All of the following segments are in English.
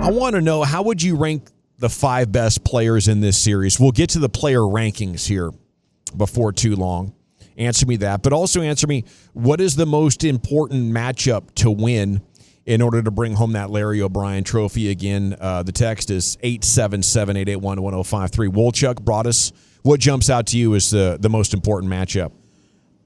I want to know, how would you rank the 5 best players in this series? We'll get to the player rankings here before too long. Answer me that. But also answer me, what is the most important matchup to win in order to bring home that Larry O'Brien trophy again? The text is 877-881-1053. Wolchuk, Broadus, what jumps out to you as the most important matchup?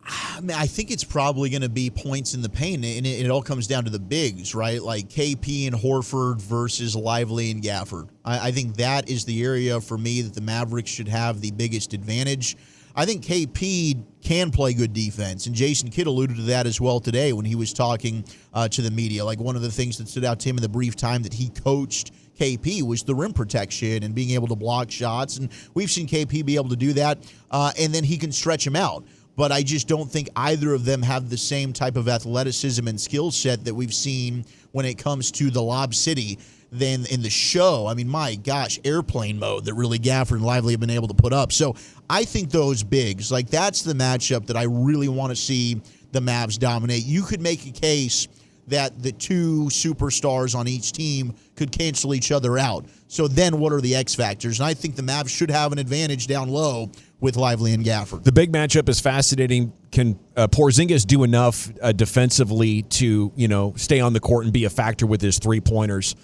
I mean, I think it's probably going to be points in the paint, and it all comes down to the bigs, right? Like KP and Horford versus Lively and Gafford. I think that is the area for me that the Mavericks should have the biggest advantage. I think KP can play good defense, and Jason Kidd alluded to that as well today when he was talking to the media. Like, one of the things that stood out to him in the brief time that he coached KP was the rim protection and being able to block shots, and we've seen KP be able to do that, and then he can stretch him out. But I just don't think either of them have the same type of athleticism and skill set that we've seen when it comes to the Lob City than in the show. I mean, my gosh, airplane mode that really Gafford and Lively have been able to put up. So I think those bigs, like, that's the matchup that I really want to see the Mavs dominate. You could make a case that the 2 superstars on each team could cancel each other out. So then what are the X factors? And I think the Mavs should have an advantage down low with Lively and Gafford. The big matchup is fascinating. Can Porzingis do enough defensively to, stay on the court and be a factor with his 3-pointers?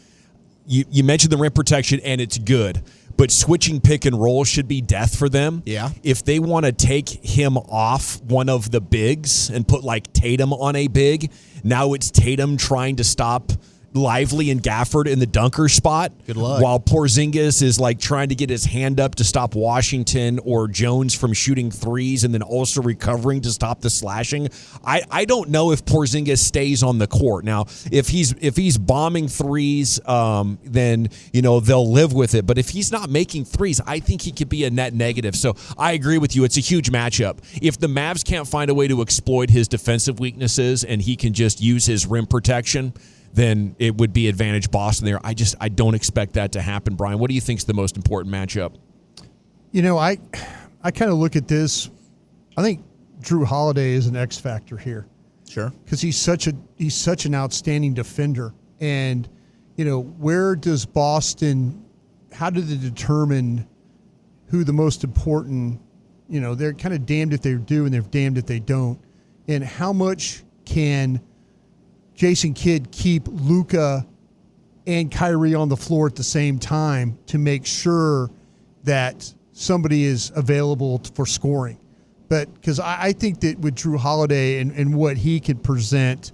You mentioned the rim protection, and it's good. But switching pick and roll should be death for them. Yeah. If they want to take him off one of the bigs and put, like, Tatum on a big, now it's Tatum trying to stop Lively and Gafford in the dunker spot. Good luck. While Porzingis is, like, trying to get his hand up to stop Washington or Jones from shooting threes and then also recovering to stop the slashing. I don't know if Porzingis stays on the court. Now, if he's bombing threes, then, they'll live with it. But if he's not making threes, I think he could be a net negative. So I agree with you. It's a huge matchup. If the Mavs can't find a way to exploit his defensive weaknesses and he can just use his rim protection, then it would be advantage Boston there. I don't expect that to happen. Brian, what do you think is the most important matchup? I kind of look at this. I think Drew Holiday is an X factor here. Sure. Because he's such an outstanding defender. And, where does Boston, how do they determine who the most important, they're kind of damned if they do and they're damned if they don't. And how much can Jason Kidd keep Luka and Kyrie on the floor at the same time to make sure that somebody is available for scoring? But because I think that with Drew Holiday and what he could present,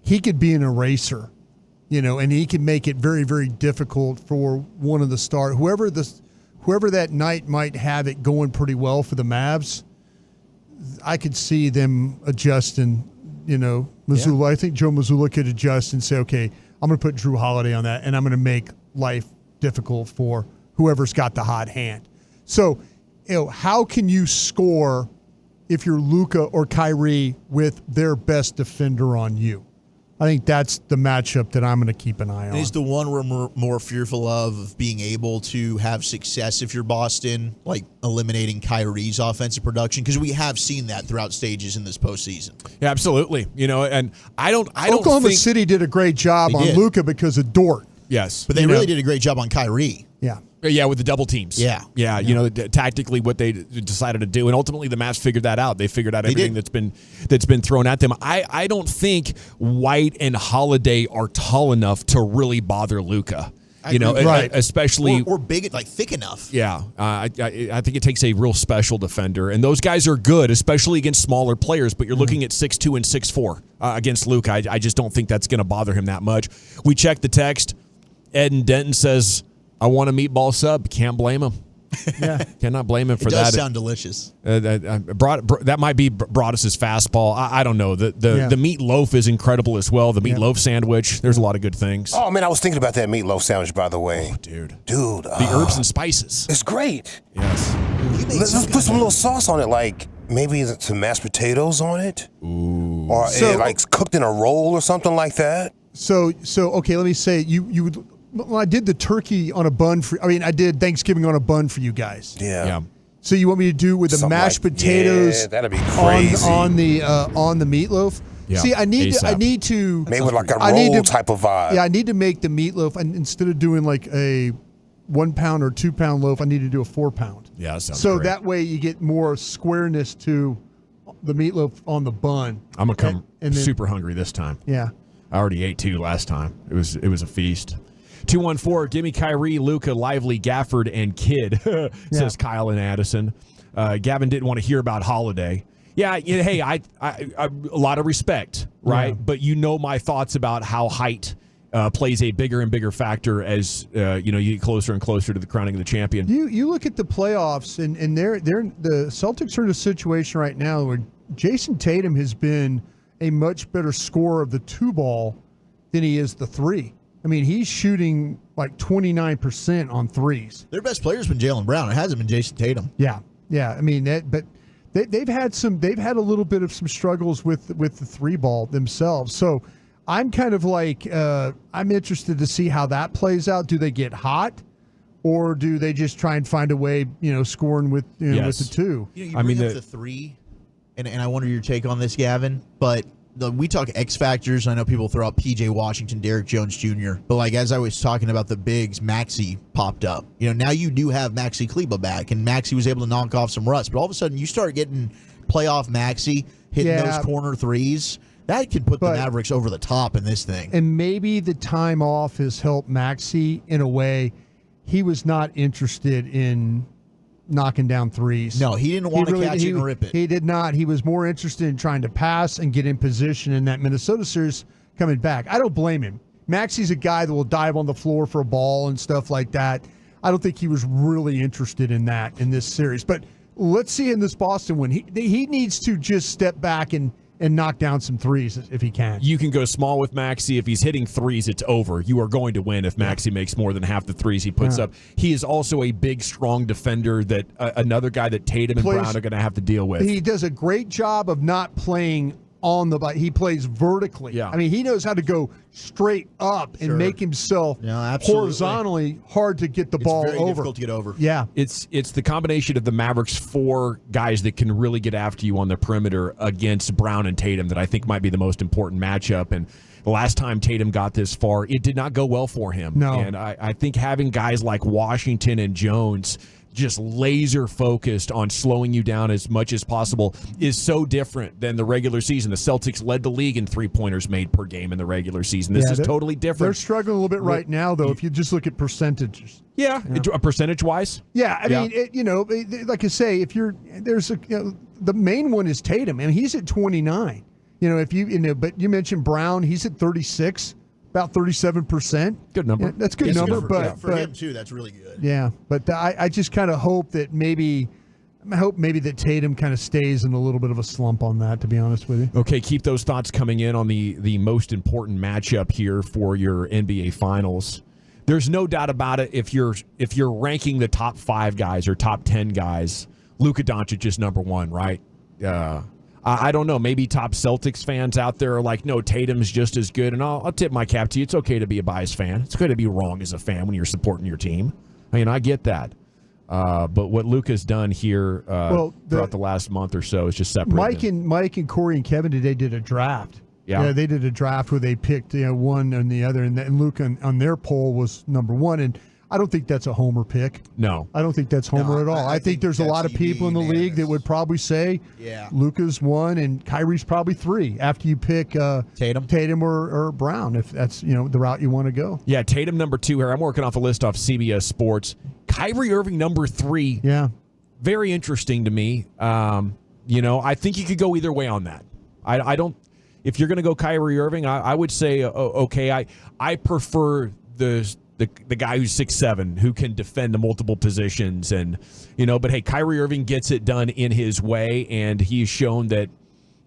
he could be an eraser, and he can make it very, very difficult for one of the stars. Whoever that night might have it going pretty well for the Mavs, I could see them adjusting. Mazzulla. Yeah. I think Joe Mazzulla could adjust and say, okay, I'm going to put Drew Holiday on that, and I'm going to make life difficult for whoever's got the hot hand. So, how can you score if you're Luka or Kyrie with their best defender on you? I think that's the matchup that I'm going to keep an eye on. Is the one we're more fearful of being able to have success if you're Boston, like eliminating Kyrie's offensive production? Because we have seen that throughout stages in this postseason. Yeah, absolutely. And I don't Oklahoma think City did a great job on Luka because of Dort. Yes. But they really did a great job on Kyrie. Yeah. Yeah, with the double teams. Yeah. Tactically what they decided to do, and ultimately the Mavs figured that out. They figured out everything that's been thrown at them. I don't think White and Holiday are tall enough to really bother Luka. Right. Especially or big, like thick enough. Yeah, I think it takes a real special defender, and those guys are good, especially against smaller players. But you're looking at 6'2" and 6'4" against Luka. I just don't think that's going to bother him that much. We checked the text. Ed in Denton says, I want a meatball sub. Can't blame him. Yeah. Cannot blame him for that. It does sound delicious. That might be Broadus' fastball. I don't know. The meat loaf is incredible as well. The meatloaf sandwich. There's a lot of good things. Oh, man, I was thinking about that meatloaf sandwich, by the way. Oh, dude. The herbs and spices. It's great. Yes. Let's put some little sauce on it, like maybe some mashed potatoes on it. Ooh. Or like cooked in a roll or something like that. So okay, let me say, you would. Well, I did the turkey on a bun I did Thanksgiving on a bun for you guys. Yeah. So you want me to do with the mashed potatoes? Yeah, that'd be crazy. On the meatloaf. Yeah. See, I need ASAP. to Maybe like a roll type of vibe. Yeah, I need to make the meatloaf, and instead of doing like a 1 pound or 2 pound loaf, I need to do a 4 pound. Yeah, that sounds so great. that way you get more squareness to the meatloaf on the bun. I'm gonna come and then, super hungry this time. Yeah. I already ate 2 last time. It was a feast. 214, give me Kyrie, Luka, Lively, Gafford, and Kidd, says Kyle and Addison. Gavin didn't want to hear about Holiday. Yeah, hey, I a lot of respect, right? Yeah. But my thoughts about how height plays a bigger and bigger factor as you get closer and closer to the crowning of the champion. You look at the playoffs, and they're the Celtics are in a situation right now where Jason Tatum has been a much better scorer of the 2 ball than he is the 3. I mean, he's shooting like 29% on threes. Their best player's been Jaylen Brown. It hasn't been Jason Tatum. Yeah. I mean but they've had a little bit of some struggles with the 3 ball themselves. So I'm kind of like I'm interested to see how that plays out. Do they get hot, or do they just try and find a way, scoring with with the 2? You bring up the 3, and I wonder your take on this, Gavin. But we talk X factors. I know people throw out P.J. Washington, Derrick Jones Jr. But like as I was talking about the bigs, Maxey popped up. Now you do have Maxey Kleba back, and Maxey was able to knock off some rust. But all of a sudden, you start getting playoff Maxey hitting those corner threes. That could put the Mavericks over the top in this thing. And maybe the time off has helped Maxey in a way. He was not interested in knocking down threes. No, he didn't want to catch it and rip it. He did not. He was more interested in trying to pass and get in position in that Minnesota series coming back. I don't blame him. Maxey's a guy that will dive on the floor for a ball and stuff like that. I don't think he was really interested in that in this series. But let's see in this Boston win. He needs to just step back and knock down some threes if he can. You can go small with Maxey. If he's hitting threes, it's over. You are going to win if Maxey makes more than half the threes he puts up. He is also a big, strong defender that another guy that Tatum and Brown are going to have to deal with. He does a great job of not playing on the ball. He plays vertically. Yeah. I mean, he knows how to go straight up and make himself horizontally hard to get the ball over. It's very difficult to get over. Yeah. It's the combination of the Mavericks' 4 guys that can really get after you on the perimeter against Brown and Tatum that I think might be the most important matchup. And the last time Tatum got this far, it did not go well for him. No. And I think having guys like Washington and Jones just laser focused on slowing you down as much as possible is so different than the regular season. The Celtics led the league in 3-pointers made per game in the regular season. This is totally different. They're struggling a little bit right now, though, if you just look at percentages. Yeah, percentage-wise. Yeah, I mean, like I say, if the main one is Tatum, and he's at 29. But you mentioned Brown, he's at 36. About 37%. Good number. Yeah, that's a good number, but for him too, that's really good. Yeah, but I just kind of hope that maybe that Tatum kind of stays in a little bit of a slump on that, to be honest with you. Okay, keep those thoughts coming in on the most important matchup here for your NBA Finals. There's no doubt about it. If you're ranking the top 5 guys or top 10 guys, Luka Doncic is number 1, right? I don't know. Maybe top Celtics fans out there are like, no, Tatum's just as good. And I'll tip my cap to you. It's okay to be a biased fan. It's okay to be wrong as a fan when you're supporting your team. I mean, I get that. But what Luka's done here throughout the last month or so is just separate. Mike and Corey and Kevin today did a draft. Yeah, they did a draft where they picked one and the other, and Luka on their poll was number 1. And I don't think that's a homer pick. No. I don't think that's homer at all. I think there's a lot of people in the league that would probably say Luka's 1 and Kyrie's probably 3 after you pick Tatum or Brown, if that's the route you want to go. Yeah, Tatum number 2 here. I'm working off a list off CBS Sports. Kyrie Irving number 3. Yeah. Very interesting to me. I think you could go either way on that. I don't. If you're going to go Kyrie Irving, I would say okay. I prefer the guy who's 6'7", who can defend the multiple positions, and but hey, Kyrie Irving gets it done in his way, and he's shown that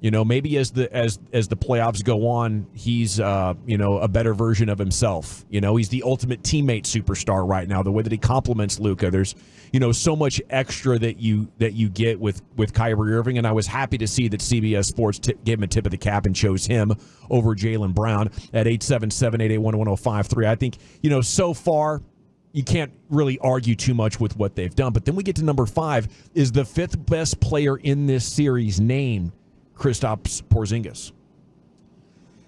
maybe as the playoffs go on, he's a better version of himself. He's the ultimate teammate superstar right now. The way that he complements Luka, there's so much extra that you get with Kyrie Irving, and I was happy to see that CBS Sports gave him a tip of the cap and chose him over Jaylen Brown at 877-881-1053. I think so far you can't really argue too much with what they've done. But then we get to number 5. Is the 5th best player in this series named Kristaps Porzingis?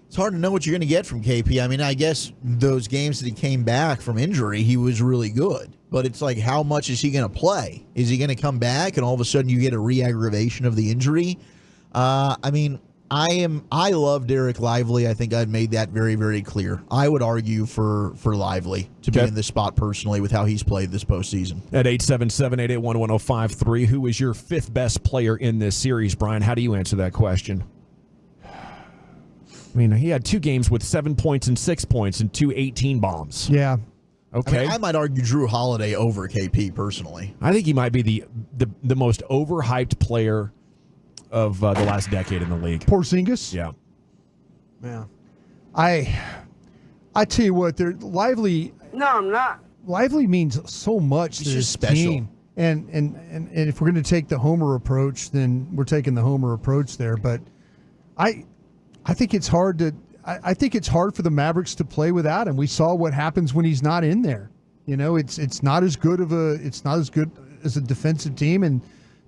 It's hard to know what you're going to get from KP. I mean, I guess those games that he came back from injury, he was really good. But it's like, how much is he going to play? Is he going to come back and all of a sudden you get a re-aggravation of the injury? I mean, I love Derek Lively. I think I've made that very, very clear. I would argue for Lively to be in this spot personally with how he's played this postseason. At 877-881-1053, who is your fifth best player in this series, Brian? How do you answer that question? I mean, he had 2 games with 7 points and 6 points and 2 18 bombs. Yeah. Okay. I mean, I might argue Drew Holiday over KP personally. I think he might be the most overhyped player of the last decade in the league. Porzingis? Yeah. Yeah. I tell you what, Lively. No, I'm not. Lively means so much to this team. And if we're going to take the Homer approach, then we're taking the Homer approach there. But I think it's hard to. I think it's hard for the Mavericks to play without him. We saw what happens when he's not in there. You know, it's not as good as a defensive team, and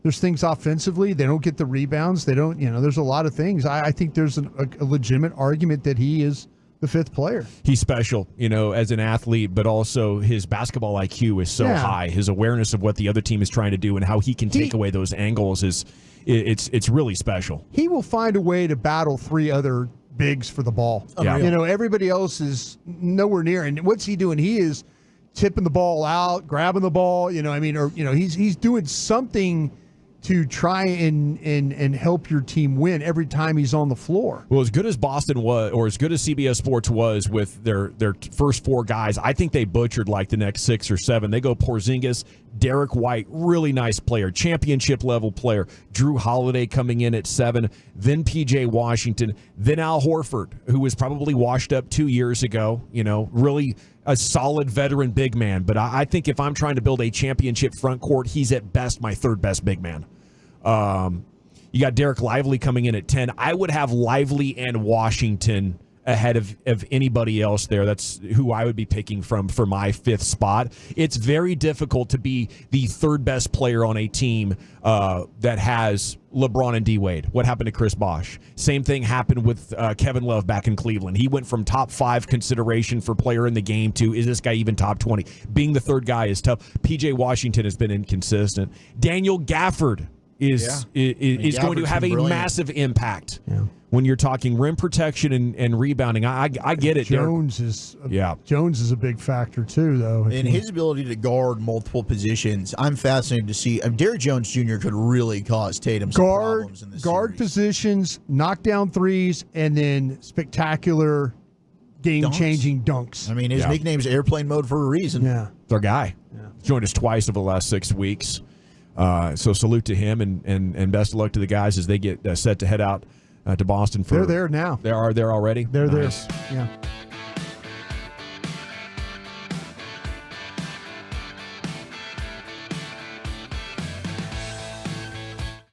there's things offensively. They don't get the rebounds. They don't. You know, there's a lot of things. I think there's a legitimate argument that he is the fifth player. He's special, you know, as an athlete, but also his basketball IQ is so high. His awareness of what the other team is trying to do and how he can take away those angles it's really special. He will find a way to battle 3 other bigs for the ball. Yeah. You know, everybody else is nowhere near. And what's he doing? He is tipping the ball out, grabbing the ball, you know, I mean, or, you know, he's doing something to try and help your team win every time he's on the floor. Well, as good as Boston was, or as good as CBS Sports was with their first 4 guys, I think they butchered like the next 6 or 7. They go Porzingis, Derek White, really nice player, championship level player. Drew Holiday coming in at 7, then PJ Washington, then Al Horford, who was probably washed up 2 years ago, you know, really a solid veteran big man. But I think if I'm trying to build a championship front court, he's at best my 3rd best big man. You got Derek Lively coming in at 10. I would have Lively and Washington ahead of anybody else there. That's who I would be picking from for my 5th spot. It's very difficult to be the 3rd best player on a team that has LeBron and D Wade. What happened to Chris Bosh? Same thing happened with Kevin Love back in Cleveland. He went from top 5 consideration for player in the game to, is this guy even top 20? Being the 3rd guy is tough. PJ Washington has been inconsistent. Daniel Gafford is going to have a massive impact when you're talking rim protection and rebounding. I get it. Jones is a big factor too, though. And his ability to guard multiple positions, I'm fascinated to see. Derrick Jones Jr. could really cause Tatum some problems in this guard series. Positions, knock down threes, and then spectacular game-changing dunks. I mean, his nickname's Airplane Mode for a reason. Yeah, it's our guy. Yeah. Joined us twice over the last 6 weeks. So salute to him and best of luck to the guys as they get set to head out to Boston. They're there now. They are there already? They're nice. there. Yeah.